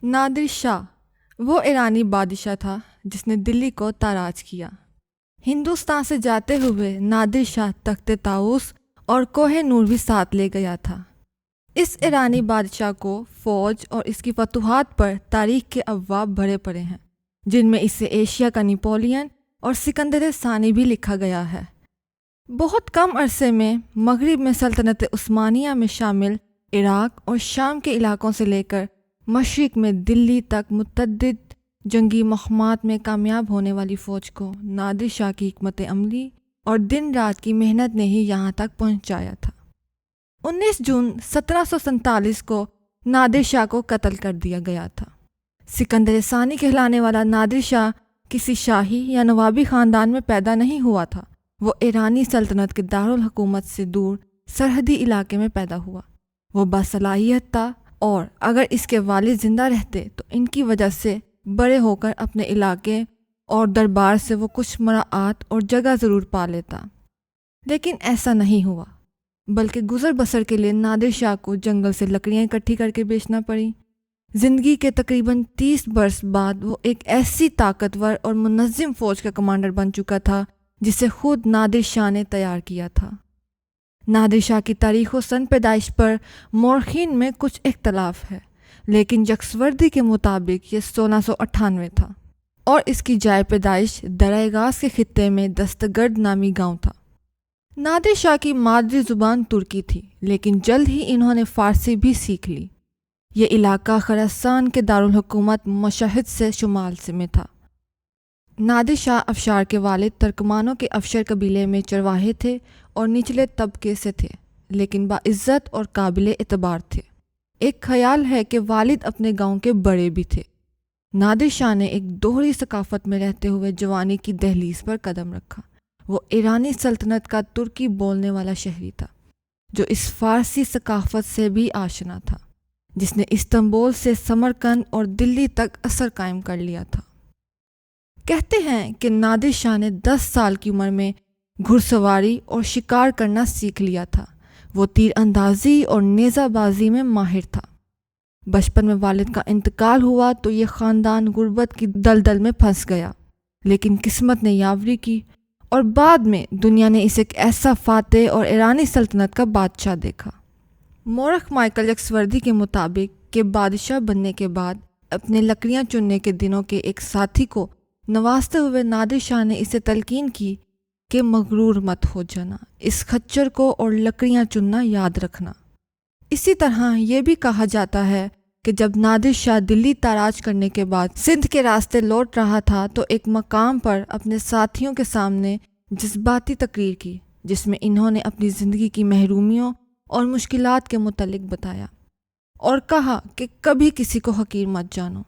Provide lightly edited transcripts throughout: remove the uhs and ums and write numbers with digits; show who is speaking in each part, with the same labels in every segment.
Speaker 1: نادر شاہ وہ ایرانی بادشاہ تھا جس نے دلی کو تاراج کیا۔ ہندوستان سے جاتے ہوئے نادر شاہ تخت طاؤس اور کوہ نور بھی ساتھ لے گیا تھا۔ اس ایرانی بادشاہ کو فوج اور اس کی فتوحات پر تاریخ کے ابواب بھرے پڑے ہیں، جن میں اسے ایشیا کا نیپولین اور سکندر ثانی بھی لکھا گیا ہے۔ بہت کم عرصے میں مغرب میں سلطنت عثمانیہ میں شامل عراق اور شام کے علاقوں سے لے کر مشرق میں دلی تک متعدد جنگی مہمات میں کامیاب ہونے والی فوج کو نادر شاہ کی حکمت عملی اور دن رات کی محنت نے ہی یہاں تک پہنچایا تھا۔ 19 جون 1747 کو نادر شاہ کو قتل کر دیا گیا تھا۔ سکندر ثانی کہلانے والا نادر شاہ کسی شاہی یا نوابی خاندان میں پیدا نہیں ہوا تھا۔ وہ ایرانی سلطنت کے دارالحکومت سے دور سرحدی علاقے میں پیدا ہوا۔ وہ باصلاحیت تھا اور اگر اس کے والد زندہ رہتے تو ان کی وجہ سے بڑے ہو کر اپنے علاقے اور دربار سے وہ کچھ مراعات اور جگہ ضرور پا لیتا، لیکن ایسا نہیں ہوا، بلکہ گزر بسر کے لیے نادر شاہ کو جنگل سے لکڑیاں اکٹھی کر کے بیچنا پڑی۔ زندگی کے تقریباً 30 برس بعد وہ ایک ایسی طاقتور اور منظم فوج کا کمانڈر بن چکا تھا جسے خود نادر شاہ نے تیار کیا تھا۔ نادر شاہ کی تاریخ و سن پیدائش پر مورخین میں کچھ اختلاف ہے، لیکن جکسوردی کے مطابق یہ 1698 تھا اور اس کی جائے پیدائش درہ گاز کے خطے میں دستگرد نامی گاؤں تھا۔ نادر شاہ کی مادری زبان ترکی تھی، لیکن جلد ہی انہوں نے فارسی بھی سیکھ لی۔ یہ علاقہ خراسان کے دارالحکومت مشہد سے شمال میں تھا۔ نادر شاہ افشار کے والد ترکمانوں کے افشر قبیلے میں چرواہے تھے اور نچلے طبقے سے تھے، لیکن باعزت اور قابل اعتبار تھے۔ ایک خیال ہے کہ والد اپنے گاؤں کے بڑے بھی تھے۔ نادر شاہ نے ایک دوہری ثقافت میں رہتے ہوئے جوانی کی دہلیز پر قدم رکھا۔ وہ ایرانی سلطنت کا ترکی بولنے والا شہری تھا، جو اس فارسی ثقافت سے بھی آشنا تھا، جس نے استنبول سے سمرقند اور دلی تک اثر قائم کر لیا تھا۔ کہتے ہیں کہ نادر شاہ نے 10 سال کی عمر میں گھڑ سواری اور شکار کرنا سیکھ لیا تھا۔ وہ تیر اندازی اور نیزہ بازی میں ماہر تھا۔ بچپن میں والد کا انتقال ہوا تو یہ خاندان غربت کی دلدل میں پھنس گیا، لیکن قسمت نے یاوری کی اور بعد میں دنیا نے اسے ایک ایسا فاتح اور ایرانی سلطنت کا بادشاہ دیکھا۔ مورخ مائیکل جکسوردی کے مطابق کہ بادشاہ بننے کے بعد اپنے لکڑیاں چننے کے دنوں کے ایک ساتھی کو نوازتے ہوئے نادر شاہ نے اسے تلقین کی کہ مغرور مت ہو جانا، اس خچر کو اور لکڑیاں چننا یاد رکھنا۔ اسی طرح یہ بھی کہا جاتا ہے کہ جب نادر شاہ دلی تاراج کرنے کے بعد سندھ کے راستے لوٹ رہا تھا تو ایک مقام پر اپنے ساتھیوں کے سامنے جذباتی تقریر کی، جس میں انہوں نے اپنی زندگی کی محرومیوں اور مشکلات کے متعلق بتایا اور کہا کہ کبھی کسی کو حقیر مت جانو،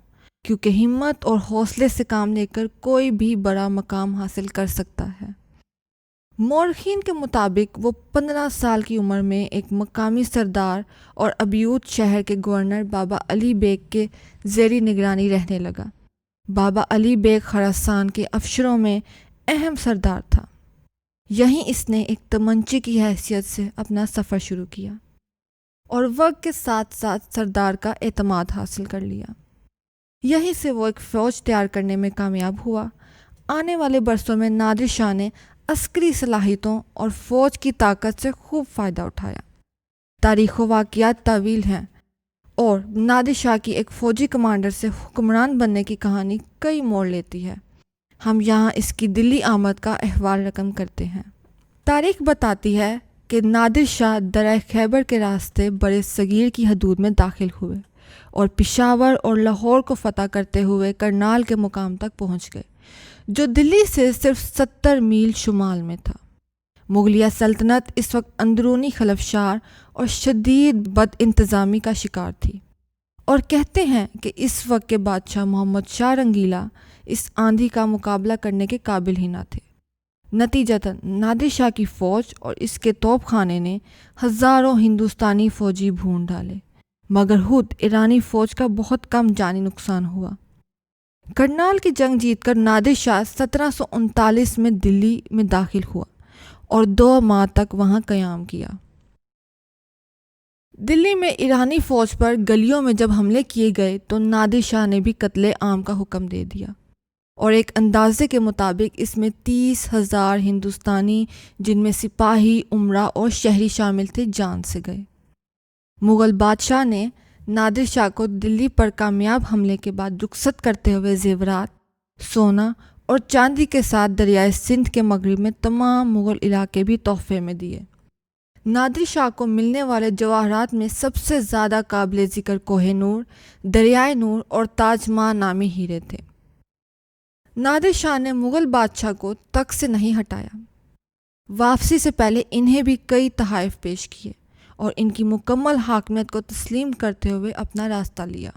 Speaker 1: کیونکہ ہمت اور حوصلے سے کام لے کر کوئی بھی بڑا مقام حاصل کر سکتا ہے۔ مورخین کے مطابق وہ 15 سال کی عمر میں ایک مقامی سردار اور ابیوت شہر کے گورنر بابا علی بیگ کے زیر نگرانی رہنے لگا۔ بابا علی بیگ خراسان کے افشروں میں اہم سردار تھا۔ یہیں اس نے ایک تمنچے کی حیثیت سے اپنا سفر شروع کیا اور وقت کے ساتھ ساتھ سردار کا اعتماد حاصل کر لیا۔ یہیں سے وہ ایک فوج تیار کرنے میں کامیاب ہوا۔ آنے والے برسوں میں نادر شاہ نے عسکری صلاحیتوں اور فوج کی طاقت سے خوب فائدہ اٹھایا۔ تاریخ و واقعات طویل ہیں اور نادر شاہ کی ایک فوجی کمانڈر سے حکمران بننے کی کہانی کئی موڑ لیتی ہے۔ ہم یہاں اس کی دلی آمد کا احوال رقم کرتے ہیں۔ تاریخ بتاتی ہے کہ نادر شاہ درہ خیبر کے راستے برے صغیر کی حدود میں داخل ہوئے اور پشاور اور لاہور کو فتح کرتے ہوئے کرنال کے مقام تک پہنچ گئے، جو دلی سے صرف 70 میل شمال میں تھا۔ مغلیہ سلطنت اس وقت اندرونی خلفشار اور شدید بد انتظامی کا شکار تھی، اور کہتے ہیں کہ اس وقت کے بادشاہ محمد شاہ رنگیلا اس آندھی کا مقابلہ کرنے کے قابل ہی نہ تھے۔ نتیجتاً نادر شاہ کی فوج اور اس کے توپ خانے نے ہزاروں ہندوستانی فوجی بھون ڈالے، مگر خود ایرانی فوج کا بہت کم جانی نقصان ہوا۔ کرنال کی جنگ جیت کر نادر شاہ 1739 میں دلی میں داخل ہوا اور 2 ماہ تک وہاں قیام کیا۔ دلی میں ایرانی فوج پر گلیوں میں جب حملے کیے گئے تو نادر شاہ نے بھی قتل عام کا حکم دے دیا، اور ایک اندازے کے مطابق اس میں 30,000 ہندوستانی، جن میں سپاہی، امراء اور شہری شامل تھے، جان سے گئے۔ مغل بادشاہ نے نادر شاہ کو دلی پر کامیاب حملے کے بعد رخصت کرتے ہوئے زیورات، سونا اور چاندی کے ساتھ دریائے سندھ کے مغرب میں تمام مغل علاقے بھی تحفے میں دیے۔ نادر شاہ کو ملنے والے جواہرات میں سب سے زیادہ قابل ذکر کوہ نور، دریائے نور اور تاج ماں نامی ہیرے تھے۔ نادر شاہ نے مغل بادشاہ کو تخت سے نہیں ہٹایا، واپسی سے پہلے انہیں بھی کئی تحائف پیش کیے اور ان کی مکمل حاکمیت کو تسلیم کرتے ہوئے اپنا راستہ لیا۔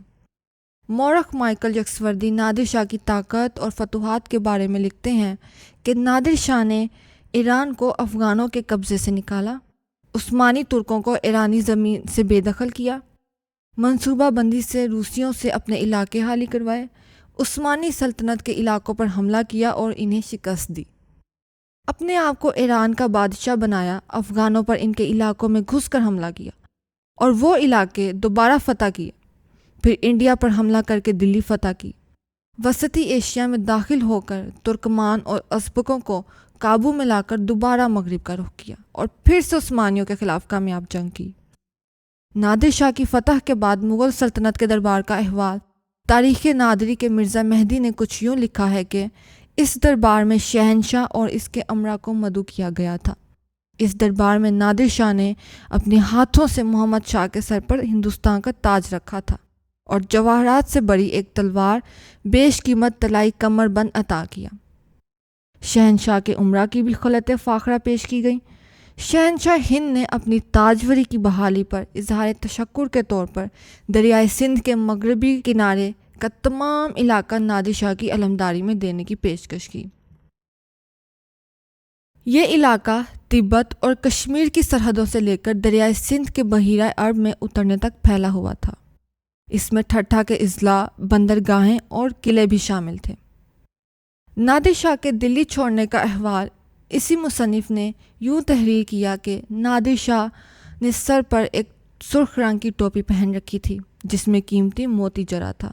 Speaker 1: مورخ مائیکل یکسوردی نادر شاہ کی طاقت اور فتوحات کے بارے میں لکھتے ہیں کہ نادر شاہ نے ایران کو افغانوں کے قبضے سے نکالا، عثمانی ترکوں کو ایرانی زمین سے بے دخل کیا، منصوبہ بندی سے روسیوں سے اپنے علاقے حالی کروائے، عثمانی سلطنت کے علاقوں پر حملہ کیا اور انہیں شکست دی، اپنے آپ کو ایران کا بادشاہ بنایا، افغانوں پر ان کے علاقوں میں گھس کر حملہ کیا اور وہ علاقے دوبارہ فتح کیے، پھر انڈیا پر حملہ کر کے دلی فتح کی، وسطی ایشیا میں داخل ہو کر ترکمان اور ازبکوں کو قابو میں لا کر دوبارہ مغرب کا رخ کیا اور پھر سے عثمانیوں کے خلاف کامیاب جنگ کی۔ نادر شاہ کی فتح کے بعد مغل سلطنت کے دربار کا احوال تاریخ نادری کے مرزا مہدی نے کچھ یوں لکھا ہے کہ اس دربار میں شہنشاہ اور اس کے امراء کو مدعو کیا گیا تھا۔ اس دربار میں نادر شاہ نے اپنے ہاتھوں سے محمد شاہ کے سر پر ہندوستان کا تاج رکھا تھا اور جواہرات سے بڑی ایک تلوار، بیش قیمت طلائی کمر بند عطا کیا۔ شہنشاہ کے امراء کی بھی خلعت فاخرہ پیش کی گئی۔ شہنشاہ ہند نے اپنی تاجوری کی بحالی پر اظہار تشکر کے طور پر دریائے سندھ کے مغربی کنارے کا تمام علاقہ نادر شاہ کی علمداری میں دینے کی پیشکش کی۔ یہ علاقہ تبت اور کشمیر کی سرحدوں سے لے کر دریائے سندھ کے بحیرہ عرب میں اترنے تک پھیلا ہوا تھا۔ اس میں ٹھٹھہ کے اضلاع، بندرگاہیں اور قلعے بھی شامل تھے۔ نادر شاہ کے دلی چھوڑنے کا احوال اسی مصنف نے یوں تحریر کیا کہ نادر شاہ نے سر پر ایک سرخ رنگ کی ٹوپی پہن رکھی تھی جس میں قیمتی موتی جڑا تھا۔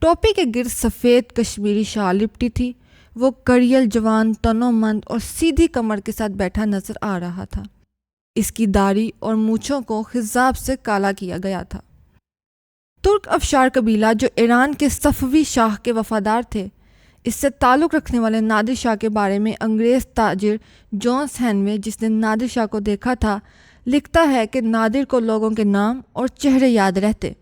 Speaker 1: ٹوپی کے گرد سفید کشمیری شال لپٹی تھی۔ وہ کڑیل، جوان، تنو مند اور سیدھی کمر کے ساتھ بیٹھا نظر آ رہا تھا۔ اس کی داڑھی اور مونچھوں کو خضاب سے کالا کیا گیا تھا۔ ترک افشار قبیلہ جو ایران کے صفوی شاہ کے وفادار تھے، اس سے تعلق رکھنے والے نادر شاہ کے بارے میں انگریز تاجر جونس ہینوے، جس نے نادر شاہ کو دیکھا تھا، لکھتا ہے کہ نادر کو لوگوں کے نام اور چہرے یاد رہتے،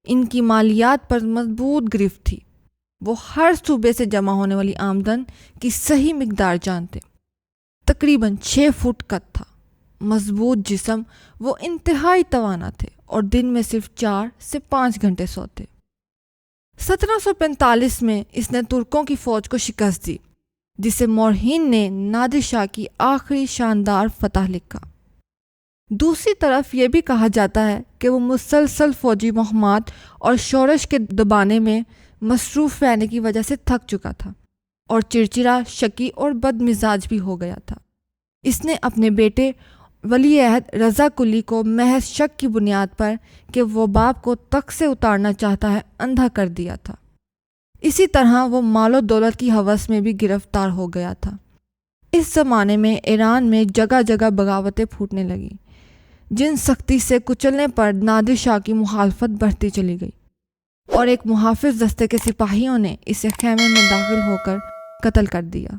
Speaker 1: ان کی مالیات پر مضبوط گرفت تھی، وہ ہر صوبے سے جمع ہونے والی آمدن کی صحیح مقدار جانتے، تقریباً 6 فٹ قد تھا، مضبوط جسم، وہ انتہائی توانا تھے اور دن میں صرف 4 سے 5 گھنٹے سوتے۔ 1745 میں اس نے ترکوں کی فوج کو شکست دی، جسے مورخین نے نادر شاہ کی آخری شاندار فتح لکھا۔ دوسری طرف یہ بھی کہا جاتا ہے کہ وہ مسلسل فوجی مہمات اور شورش کے دبانے میں مصروف رہنے کی وجہ سے تھک چکا تھا اور چڑچڑا، شکی اور بد مزاج بھی ہو گیا تھا۔ اس نے اپنے بیٹے ولی عہد رضا کلی کو محض شک کی بنیاد پر کہ وہ باپ کو تخت سے اتارنا چاہتا ہے اندھا کر دیا تھا۔ اسی طرح وہ مال و دولت کی ہوس میں بھی گرفتار ہو گیا تھا۔ اس زمانے میں ایران میں جگہ جگہ بغاوتیں پھوٹنے لگیں، جن سختی سے کچلنے پر نادر شاہ کی مخالفت بڑھتی چلی گئی اور ایک محافظ دستے کے سپاہیوں نے اسے خیمے میں داخل ہو کر قتل کر دیا۔